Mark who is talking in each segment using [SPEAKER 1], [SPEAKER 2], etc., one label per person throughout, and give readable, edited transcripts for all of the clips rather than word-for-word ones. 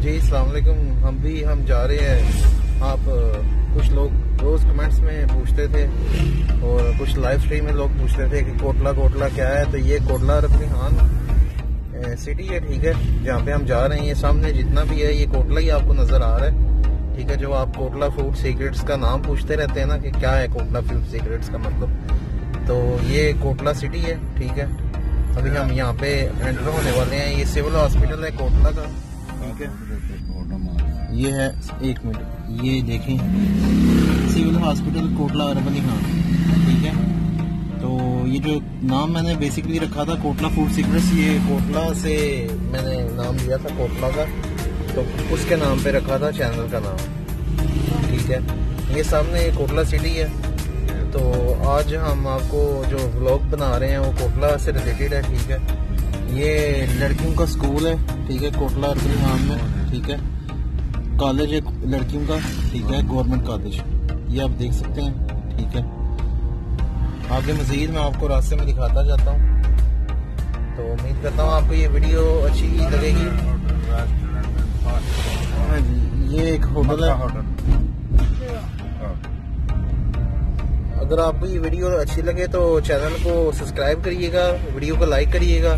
[SPEAKER 1] जी अस्सलाम वालेकुम। हम जा रहे हैं। आप कुछ लोग रोज़ कमेंट्स में पूछते थे और कुछ लाइव स्ट्रीम में लोग पूछते थे कि कोटला क्या है। तो ये कोटला रबनीहान सिटी है, ठीक है, जहाँ पे हम जा रहे हैं। ये सामने जितना भी है ये कोटला ही आपको नज़र आ रहा है, ठीक है। जो आप कोटला फूड सीक्रेट्स का नाम पूछते रहते हैं ना कि क्या है कोटला फूड सीक्रेट्स का मतलब, तो ये कोटला सिटी है, ठीक है। अभी हम यहाँ पे एंटर होने वाले हैं। ये सिविल हॉस्पिटल है कोटला का, ठीक है। ये है, एक मिनट, ये देखें, सिविल हॉस्पिटल कोटला रबनीहान, ठीक है। तो ये जो नाम मैंने बेसिकली रखा था कोटला फूड सीक्रेट्स, ये कोटला से मैंने नाम लिया था कोटला का, तो उसके नाम पे रखा था चैनल का नाम, ठीक है। ये सामने कोटला सिटी है। तो आज हम आपको जो व्लॉग बना रहे हैं वो कोटला से रिलेटेड है, ठीक है। ये लड़कियों का स्कूल है, ठीक है, कोटला रबनीहान में, ठीक है। कॉलेज है लड़कियों का, ठीक है, गवर्नमेंट कॉलेज, ये आप देख सकते हैं, ठीक है। आगे मजीद मैं आपको रास्ते में दिखाता जाता हूँ। तो उम्मीद करता हूँ आपको ये वीडियो अच्छी लगेगी। हाँ जी, ये एक होटल है। अगर आपको ये वीडियो अच्छी लगे तो चैनल को सब्सक्राइब करिएगा, वीडियो को लाइक करिएगा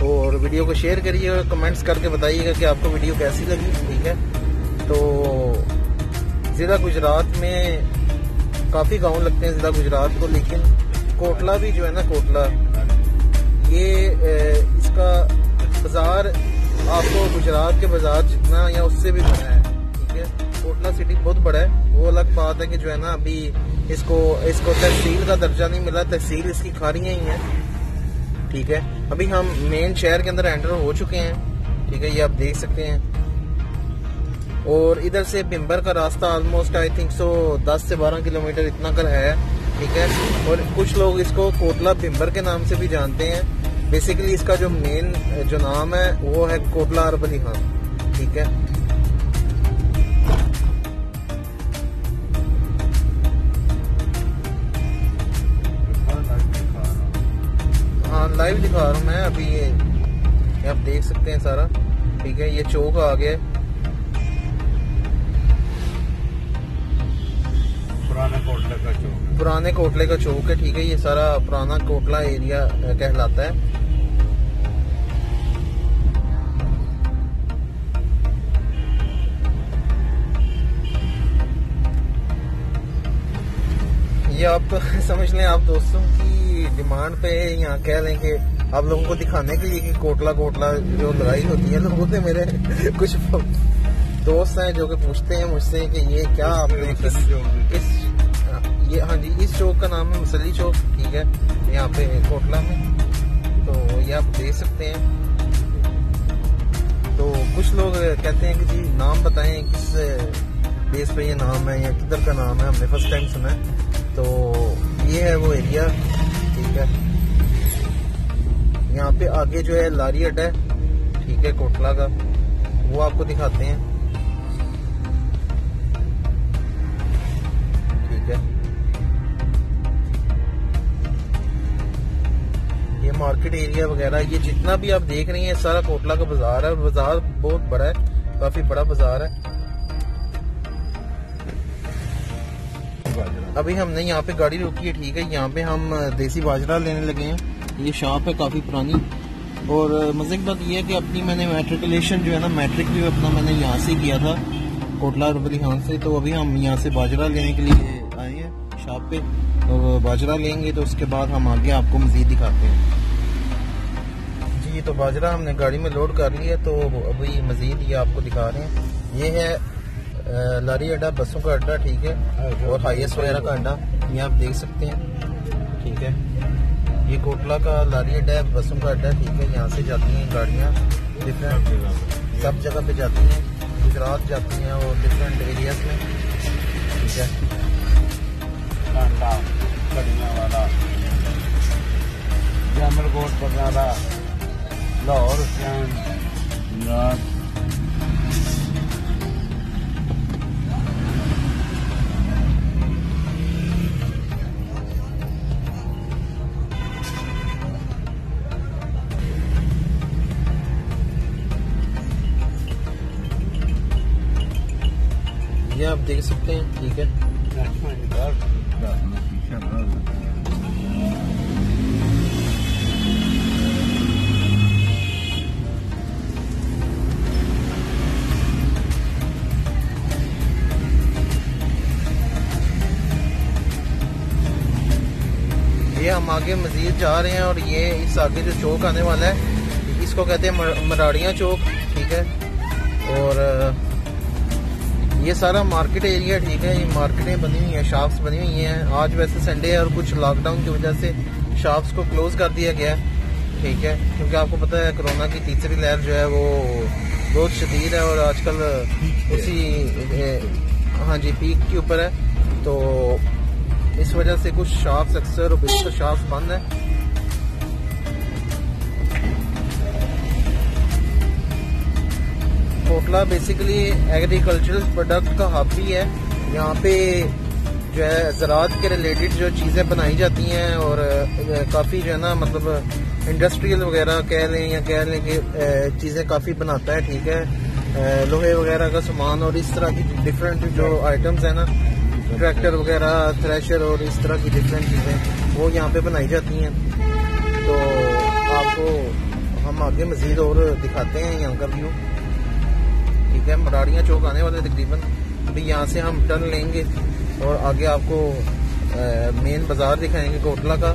[SPEAKER 1] और वीडियो को शेयर करिएगा, कमेंट्स करके बताइएगा कि आपको वीडियो कैसी लगी, ठीक है। तो ज़िला गुजरात में काफ़ी गांव लगते हैं ज़िला गुजरात को, लेकिन कोटला भी जो है ना, कोटला ये इसका बाज़ार आपको गुजरात के बाज़ार जितना या उससे भी बड़ा है, ठीक है। कोटला सिटी बहुत बड़ा है। वो अलग बात है कि जो है ना अभी इसको तहसील का दर्जा नहीं मिला, तहसील इसकी खारियाँ ही हैं, ठीक है। अभी हम मेन शहर के अंदर एंटर हो चुके हैं, ठीक है, ये आप देख सकते हैं। और इधर से बिम्बर का रास्ता ऑलमोस्ट आई थिंक 10 से 12 किलोमीटर इतना कर है, ठीक है। और कुछ लोग इसको कोटला बिम्बर के नाम से भी जानते हैं। बेसिकली इसका जो मेन जो नाम है वो है कोटला रबनीहान, ठीक है। हाँ, लाइव दिखा रहा हूँ मैं अभी। ये आप देख सकते हैं सारा, ठीक है। ये चौक आ गया, पुराने कोटले का चौक है, ठीक है। ये सारा पुराना कोटला एरिया कहलाता है। ये आप समझ लें, आप दोस्तों की डिमांड पे यहाँ कह लें कि आप लोगों को दिखाने के लिए कि कोटला जो लड़ाई होती है लोगों से, मेरे कुछ दोस्त हैं जो कि पूछते हैं मुझसे कि ये क्या आपने किस ये, हाँ जी, इस चौक का नाम है मसली चौक, ठीक है, यहाँ पे कोटला में। तो ये आप देख सकते हैं। तो कुछ लोग कहते हैं कि जी नाम बताएं, किस बेस पे ये नाम है या किधर का नाम है, हमने फर्स्ट टाइम सुना है। तो ये है वो एरिया, ठीक है। यहाँ पे आगे जो है लारी अड्डा है, ठीक है, कोटला का, वो आपको दिखाते हैं, ठीक है। ये मार्केट एरिया वगैरह, ये जितना भी आप देख रहे हैं सारा कोटला का बाजार है। और बाजार बहुत बड़ा है, काफी बड़ा बाजार है। अभी हमने यहाँ पे गाड़ी रोकी है, ठीक है। यहाँ पे हम देसी बाजरा लेने लगे हैं। ये शॉप है काफी पुरानी। और मजे की बात ये है कि अपनी मैंने मैट्रिकुलेशन जो है ना, मैट्रिक भी अपना मैंने यहाँ से किया था, कोटला रबनीहान से। तो अभी हम यहाँ से बाजरा लेने के लिए आए हैं शॉप पे। तो बाजरा लेंगे तो उसके बाद हम आगे आपको मजीद दिखाते हैं जी। तो बाजरा हमने गाड़ी में लोड कर लिया, तो अभी मजीद ये आपको दिखा रहे हैं। ये है लारी अड्डा, बसों का अड्डा, ठीक है, और हाईएस्ट वगैरह का अड्डा, ये आप देख सकते हैं, ठीक है। ये कोटला का लारी अड्डा है, बसों का अड्डा, ठीक है। यहाँ से जाती हैं गाड़ियाँ डिफरेंट, सब जगह पे जाती हैं, गुजरात जाती हैं और डिफरेंट एरियाज में, ठीक है।
[SPEAKER 2] जामलकोट, बरनाला, लाहौर,
[SPEAKER 1] ये आप देख सकते हैं, ठीक है। ये हम आगे मजीद जा रहे हैं और ये इस आगे जो चौक आने वाला है इसको कहते हैं मराड़ियाँ चौक, ठीक है। और ये सारा मार्केट एरिया, ठीक है। ये मार्केटें बनी हुई हैं, शॉप्स बनी हुई हैं। आज वैसे संडे है और कुछ लॉकडाउन की वजह से शॉप्स को क्लोज कर दिया गया है, ठीक है, क्योंकि आपको पता है कोरोना की तीसरी लहर जो है वो बहुत शदीद है और आजकल उसी हाँ जी पीक के ऊपर है। तो इस वजह से कुछ शॉप्स अक्सर और शॉप्स बंद है। कोटला बेसिकली एग्रीकल्चरल प्रोडक्ट का हब भी है। यहाँ पे जो है ज़राअत के रिलेटेड जो चीज़ें बनाई जाती हैं और काफ़ी जो है ना मतलब इंडस्ट्रियल वगैरह कह लें या कह लें कि चीज़ें काफ़ी बनाता है, ठीक है। लोहे वगैरह का सामान और इस तरह की डिफरेंट जो आइटम्स हैं ना, ट्रैक्टर वगैरह, थ्रेशर और इस तरह की डिफरेंट चीज़ें वो यहाँ पे बनाई जाती हैं। तो आपको हम आगे मज़ीद और दिखाते हैं यहाँ का व्यू, ठीक है। मराड़ियाँ चौक आने वाले तकरीबन, अभी यहाँ से हम टर्न लेंगे और आगे आपको मेन बाजार दिखाएंगे कोटला का।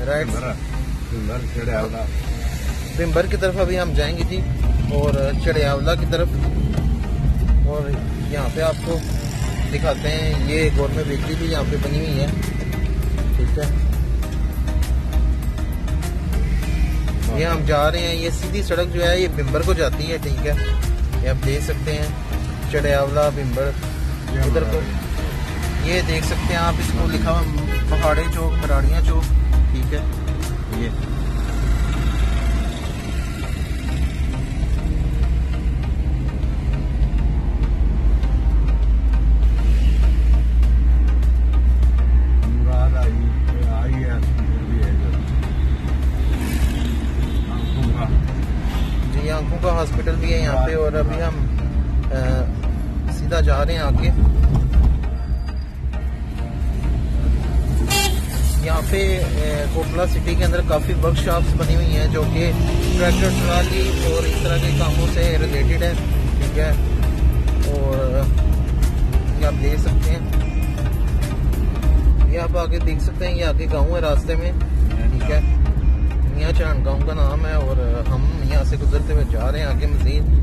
[SPEAKER 1] राइट बिम्बर की तरफ अभी हम जाएंगे जी, और चढ़ियावला की तरफ। और यहाँ पे आपको दिखाते हैं ये गवर्नमेंट बेकरी भी यहाँ पे बनी हुई है, ठीक है। ये हम जा रहे हैं, ये सीधी सड़क जो है ये बिम्बर को जाती है, ठीक है। ये आप देख सकते हैं चढ़ियावला बिम्बर इधर को, ये देख सकते हैं आप, इसको लिखा हुआ पहाड़ी चौक, मराड़ियाँ चौक, ठीक है। ये आंखों का हॉस्पिटल भी है यहाँ पे। और अभी हम सीधा जा रहे हैं आगे। यहाँ पे कोटला सिटी के अंदर काफ़ी वर्कशॉप्स बनी हुई हैं जो कि ट्रैक्टर ट्राली और इस तरह के कामों से रिलेटेड है, ठीक है। और ये आप देख सकते हैं, ये आप आगे देख सकते हैं, ये आगे गाँव है रास्ते में, ठीक है। मियाँ चांद गाँव का नाम है और हम यहाँ से गुजरते हुए जा रहे हैं आगे मजीद।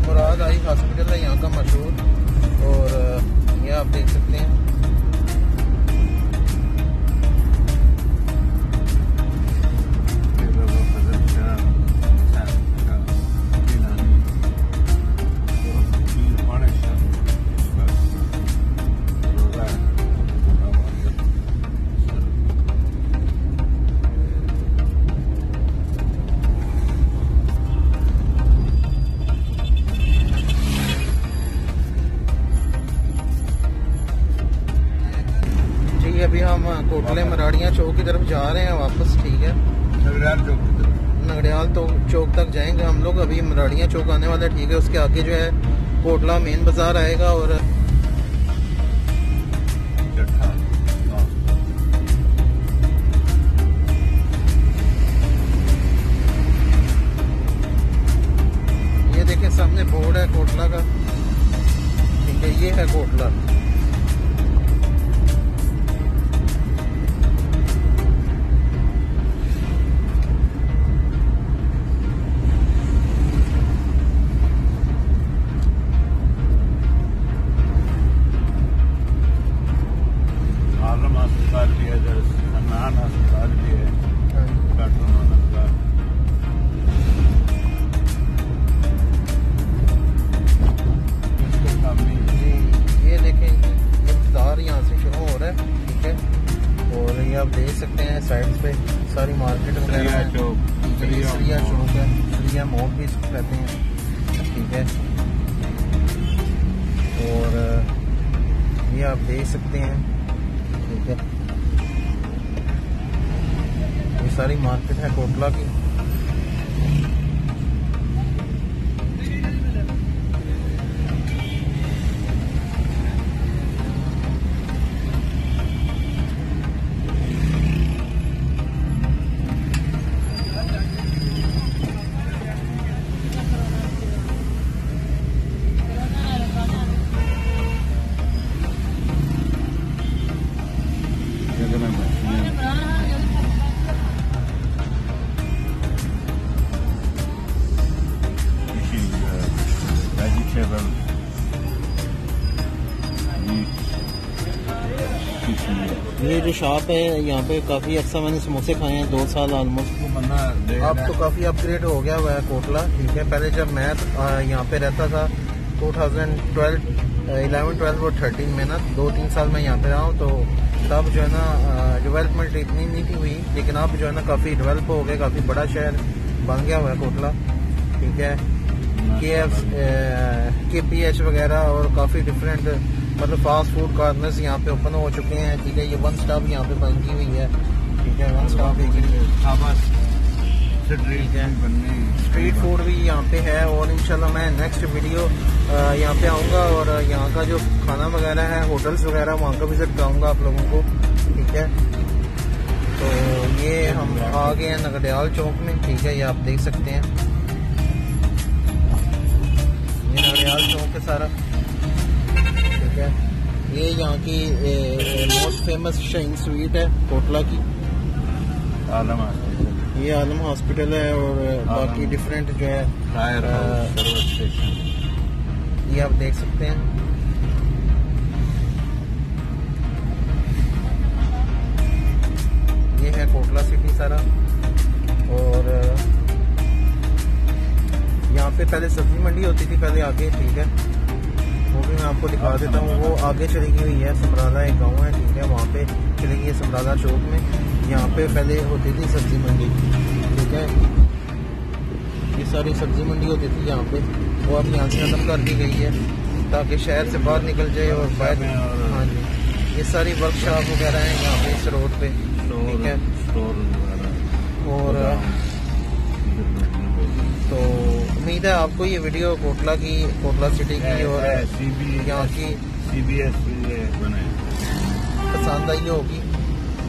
[SPEAKER 1] मुराद आई हॉस्पिटल है यहाँ का मशहूर, और ये आप देख सकते हैं। अभी हम कोटले मराड़ियाँ चौक की तरफ जा रहे हैं वापस, ठीक है। नगड़ियाल चौक तक जाएंगे हम लोग। अभी मराड़ियाँ चौक आने वाला है, ठीक है। उसके आगे जो है कोटला मेन बाजार आएगा। और ये देखें सामने बोर्ड है कोटला का, ठीक है। ये है कोटला।
[SPEAKER 2] अस्पताल भी है, नान अस्पताल भी है,
[SPEAKER 1] ये देखें सकते हैं साइड्स पे सारी मार्केट वगैरह है। सरिया चौक है, सरिया मोड़ भी कहते हैं, ठीक है। और ये आप देख सकते हैं, ठीक है। ये सारी मार्केट है कोटला की। ये जो शॉप है यहाँ पे काफ़ी अच्छा मैंने समोसे खाए हैं 2 साल ऑलमोस्ट। अब तो काफ़ी अपग्रेड हो गया हुआ है कोटला, ठीक है। पहले जब मैं यहाँ पे रहता था 2012, 11, 12 और 13 में ना 2-3 साल मैं यहाँ पे रहा हूँ, तो तब जो है ना डेवलपमेंट इतनी नहीं थी हुई, लेकिन अब जो है ना काफ़ी डेवलप हो गया, काफ़ी बड़ा शहर बन गया हुआ है कोटला, ठीक है। KPH वगैरह और काफ़ी डिफरेंट मतलब फास्ट फूड कॉर्नर्स यहाँ पे ओपन हो चुके हैं, ठीक है। ये वन स्टॉप यहाँ पे बन की हुई है, ठीक है। वन स्टॉप स्ट्रीट फूड भी यहाँ पे है। और इंशाल्लाह मैं नेक्स्ट वीडियो यहाँ पे आऊँगा और यहाँ का जो खाना वगैरह है, होटल्स वगैरह, वहाँ का विजिट कराऊँगा आप लोगों को, ठीक है। तो ये हम आ गए हैं नगरदयाल चौक में, ठीक है। ये आप देख सकते हैं, ये नगरदयाल चौक है सारा, ठीक है। ये यहाँ की मोस्ट फेमस शाइन स्वीट है कोटला की, ये आलम हॉस्पिटल है। और बाकी डिफरेंट जो है ये आप देख सकते हैं। ये है कोटला सिटी सारा। और यहाँ पे पहले सब्जी मंडी होती थी पहले आगे, ठीक है। वो भी मैं आपको दिखा देता हूँ। वो आगे चली गई हुई है, समराला एक गांव है, ठीक है। वहाँ पे चली गई है समराला चौक में। यहाँ पे पहले होती थी सब्जी मंडी, ठीक है। ये सारी सब्जी मंडी होती थी यहाँ पे, वो अब यहाँ से खत्म कर दी गई है ताकि शहर से बाहर निकल जाए और बाहर। हाँ जी, ये सारी वर्कशॉप वगैरह है यहाँ पे इस रोड पे, ठीक है। और तो उम्मीद है आपको ये वीडियो कोटला की, कोटला सिटी की और यहाँ की पसंद आई होगी,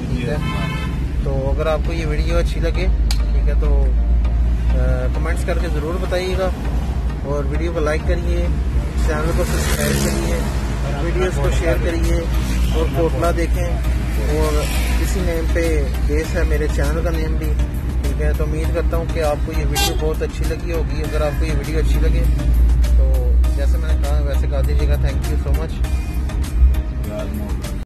[SPEAKER 1] ठीक है। तो अगर आपको ये वीडियो अच्छी लगे, ठीक है, तो कमेंट्स करके ज़रूर बताइएगा। और वीडियो को लाइक करिए, चैनल को सब्सक्राइब करिए, वीडियोस को शेयर करिए और कोटला देखें। और इसी नेम पे बेस है मेरे चैनल का नेम भी, ठीक है। तो उम्मीद करता हूँ कि आपको ये वीडियो बहुत अच्छी लगी होगी। अगर आपको ये वीडियो अच्छी लगे तो जैसे मैंने कहा वैसे कहा दीजिएगा। Thank you so much.